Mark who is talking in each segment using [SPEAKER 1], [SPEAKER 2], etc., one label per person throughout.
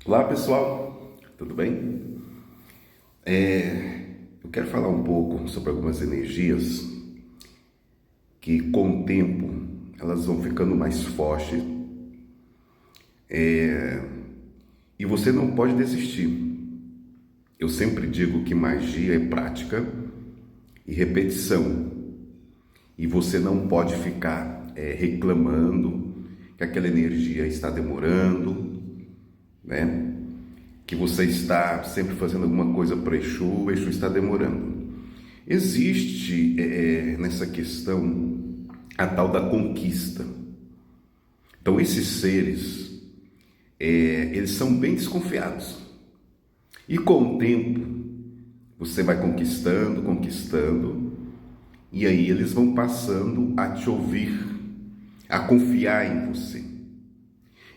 [SPEAKER 1] Olá pessoal, tudo bem? Eu quero falar um pouco sobre algumas energias que com o tempo elas vão ficando mais fortes e você não pode desistir. Eu sempre digo que magia é prática e repetição e você não pode ficar reclamando que aquela energia está demorando, né? Que você está sempre fazendo alguma coisa para Exu, o Exu está demorando. Existe nessa questão a tal da conquista. Então esses seres, eles são bem desconfiados. E com o tempo, você vai conquistando, e aí eles vão passando a te ouvir, a confiar em você.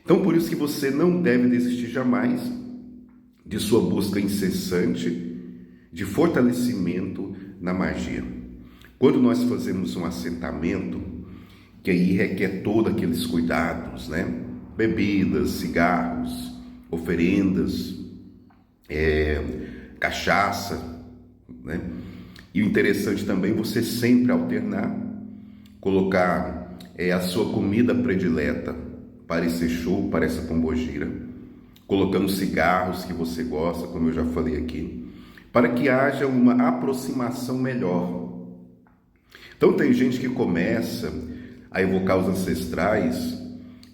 [SPEAKER 1] Então por isso que você não deve desistir jamais de sua busca incessante de fortalecimento na magia. Quando nós fazemos um assentamento, que aí requer todos aqueles cuidados, né? Bebidas, cigarros, oferendas, cachaça, né? E o interessante também é você sempre alternar, colocar a sua comida predileta para esse Exu, para essa pombogira, colocando cigarros que você gosta, como eu já falei aqui, para que haja uma aproximação melhor. Então tem gente que começa a evocar os ancestrais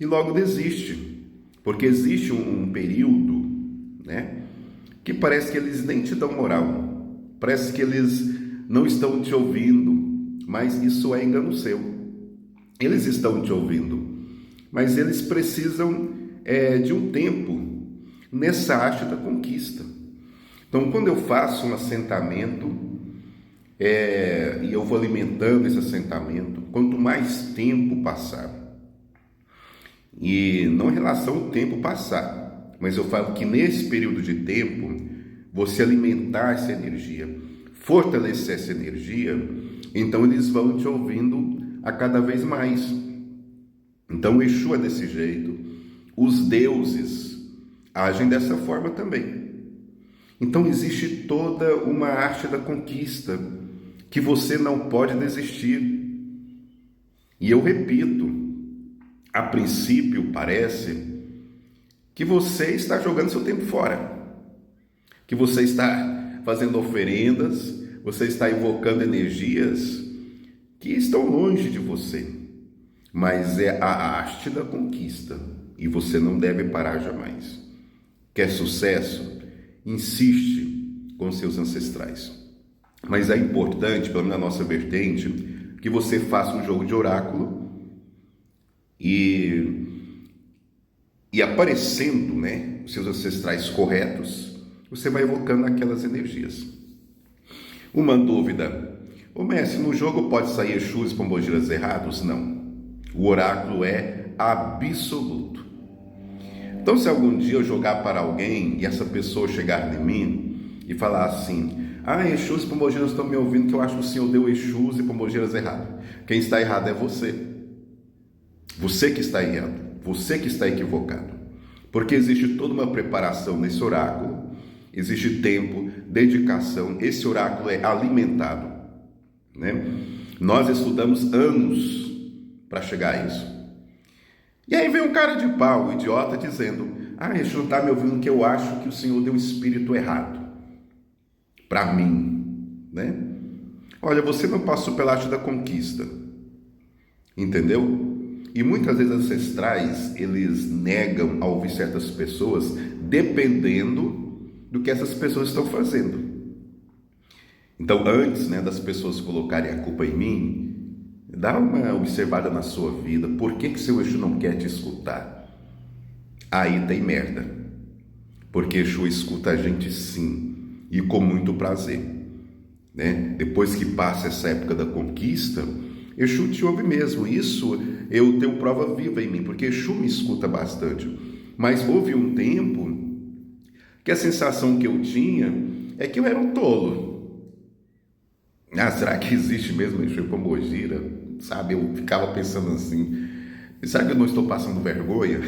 [SPEAKER 1] e logo desiste, porque existe um período, né, que parece que eles nem te dão moral, parece que eles não estão te ouvindo, mas isso é engano seu. Eles estão te ouvindo, mas eles precisam de um tempo nessa arte da conquista. Então, quando eu faço um assentamento e eu vou alimentando esse assentamento, quanto mais tempo passar, e não em relação ao tempo passar, mas eu falo que nesse período de tempo, você alimentar essa energia, fortalecer essa energia, então eles vão te ouvindo a cada vez mais. Então o Exu é desse jeito, os deuses agem dessa forma também. Então existe toda uma arte da conquista que você não pode desistir. E eu repito, a princípio parece que você está jogando seu tempo fora, que você está fazendo oferendas, você está invocando energias que estão longe de você, mas é a arte da conquista e você não deve parar jamais. Quer sucesso? Insiste com seus ancestrais. Mas é importante, pelo menos na nossa vertente, que você faça um jogo de oráculo e aparecendo, né, os seus ancestrais corretos, você vai evocando aquelas energias. Uma dúvida: ô mestre, no jogo pode sair Exus e pombogiras errados? Não. O oráculo é absoluto. Então, se algum dia eu jogar para alguém e essa pessoa chegar em mim e falar assim: Exus e pombogiras estão me ouvindo que eu acho que o senhor deu Exus e pombogiras errado. Quem está errado é você. Você que está errado. Você que está equivocado. Porque existe toda uma preparação nesse oráculo. Existe tempo, dedicação. Esse oráculo é alimentado, né? Nós estudamos anos para chegar a isso. E aí vem um cara de pau, um idiota, dizendo: Exu não está me ouvindo que eu acho que o senhor deu um espírito errado para mim, né? Olha, você não passou pela arte da conquista, entendeu? E muitas vezes ancestrais, eles negam a ouvir certas pessoas, dependendo do que essas pessoas estão fazendo. Então, antes, né, das pessoas colocarem a culpa em mim, dá uma observada na sua vida. Por que seu Exu não quer te escutar? Aí tem merda. Porque Exu escuta a gente sim, e com muito prazer, né? Depois que passa essa época da conquista, Exu te ouve mesmo. Isso eu tenho prova viva em mim, porque Exu me escuta bastante. Mas houve um tempo que a sensação que eu tinha é que eu era um tolo. Será que existe mesmo Exu e pombogira? Sabe, eu ficava pensando assim: será que eu não estou passando vergonha?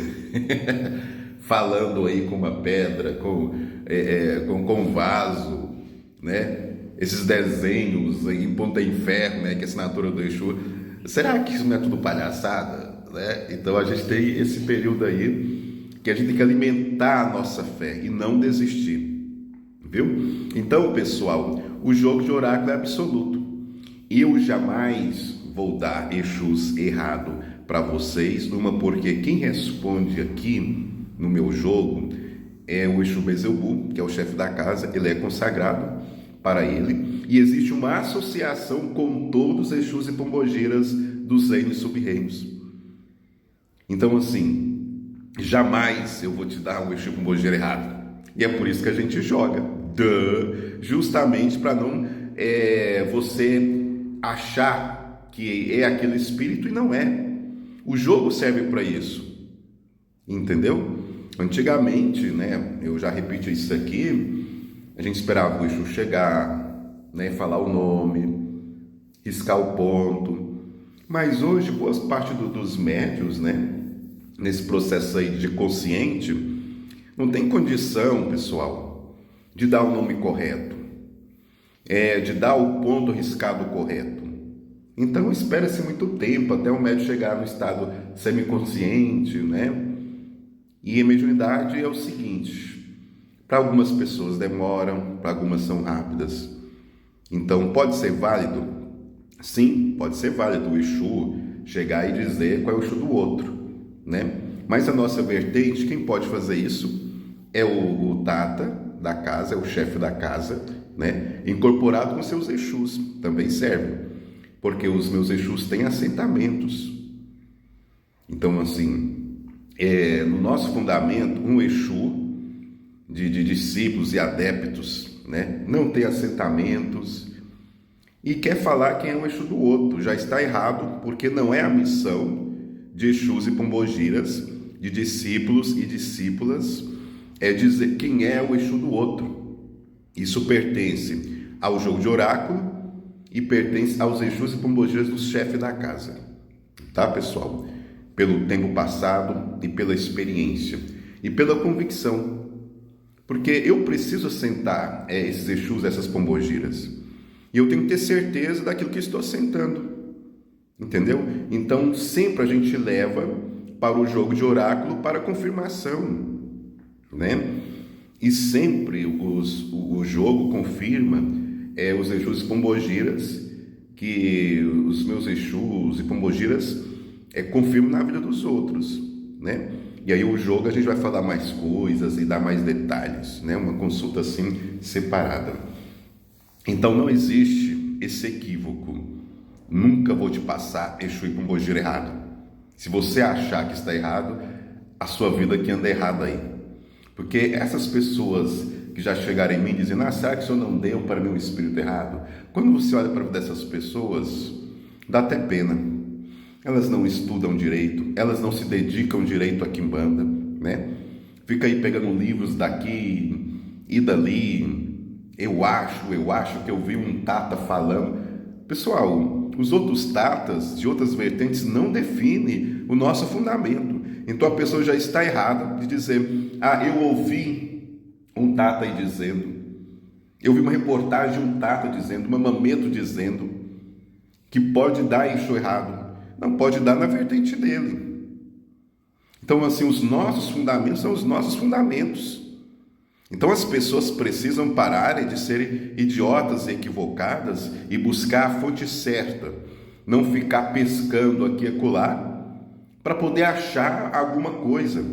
[SPEAKER 1] falando aí com uma pedra, com um vaso, né? Esses desenhos em ponta em ferro, né? Que é a assinatura do Exu. Será que isso não é tudo palhaçada? Né? Então a gente tem esse período aí que a gente tem que alimentar a nossa fé e não desistir, viu? Então, pessoal, o jogo de oráculo é absoluto. Eu jamais vou dar Exus errado para vocês, porque quem responde aqui no meu jogo é o Exu Beelzebub, que é o chefe da casa, ele é consagrado para ele, e existe uma associação com todos os Exus e Pombogiras dos reinos e sub-reinos. Então, assim, jamais eu vou te dar um Exu Pombogira errado. E é por isso que a gente joga, justamente para não você achar que é aquele espírito e não é. O jogo serve para isso, entendeu? Antigamente, né, eu já repeti isso aqui, a gente esperava o Exu chegar, né, falar o nome, riscar o ponto. Mas hoje, boa parte dos médiuns, né, nesse processo aí de consciente, não tem condição, pessoal, de dar o nome correto, de dar o ponto riscado correto. Então espera-se muito tempo até o médium chegar no estado semiconsciente, né? E a mediunidade é o seguinte: para algumas pessoas demoram, para algumas são rápidas. Então pode ser válido? Sim, pode ser válido o Exu chegar e dizer qual é o Exu do outro, né? Mas a nossa vertente, quem pode fazer isso é o Tata da casa, é o chefe da casa, né? Incorporado com seus Exus, também serve, porque os meus Exus têm assentamentos. Então, assim, no nosso fundamento, um Exu de discípulos e adeptos, né, não tem assentamentos e quer falar quem é o Exu do outro. Já está errado, porque não é a missão de Exus e Pombogiras, de discípulos e discípulas, é dizer quem é o Exu do outro. Isso pertence ao jogo de oráculo e pertence aos Exus e Pombogiras do chefe da casa, tá, pessoal? Pelo tempo passado e pela experiência e pela convicção, porque eu preciso assentar esses Exus, essas Pombogiras, e eu tenho que ter certeza daquilo que estou assentando, entendeu? Então sempre a gente leva para o jogo de oráculo para confirmação, né? E sempre o jogo confirma os Exus e Pombogiras, que os meus Exus e Pombogiras confirmam na vida dos outros, né? E aí o jogo a gente vai falar mais coisas e dar mais detalhes, né? Uma consulta assim separada. Então não existe esse equívoco. Nunca vou te passar Exu e Pombogira errado. Se você achar que está errado, a sua vida que anda errada aí. Porque essas pessoas que já chegaram em mim dizendo: será que o senhor não deu para mim um espírito errado? Quando você olha para a vida dessas pessoas, dá até pena. Elas não estudam direito, elas não se dedicam direito à quimbanda, né? Fica aí pegando livros daqui e dali. Eu acho que eu vi um tata falando. Pessoal, os outros tatas de outras vertentes não definem o nosso fundamento. Então a pessoa já está errada de dizer: eu ouvi um tata aí dizendo, eu vi uma reportagem de um tata dizendo, uma mameto dizendo que pode dar Exu errado. Não, pode dar na vertente dele. Então, assim, os nossos fundamentos são os nossos fundamentos. Então as pessoas precisam parar de serem idiotas e equivocadas e buscar a fonte certa, não ficar pescando aqui e acolá para poder achar alguma coisa.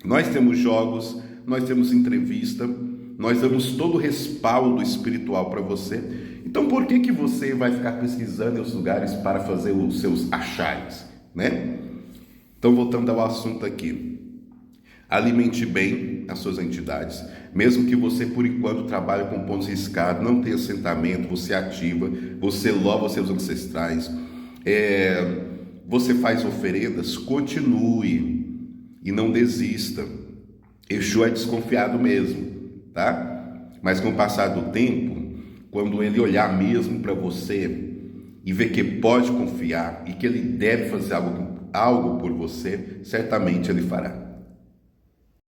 [SPEAKER 1] Nós temos jogos, nós temos entrevista, nós damos todo o respaldo espiritual para você. Então por que você vai ficar pesquisando em outros lugares para fazer os seus achares, né? Então voltando ao assunto aqui. Alimente bem as suas entidades, mesmo que você por enquanto trabalhe com pontos riscados, não tenha assentamento, você ativa, você louva seus ancestrais, você faz oferendas, continue e não desista. Exu é desconfiado mesmo, tá? Mas com o passar do tempo, quando ele olhar mesmo para você e ver que pode confiar e que ele deve fazer algo por você, certamente ele fará.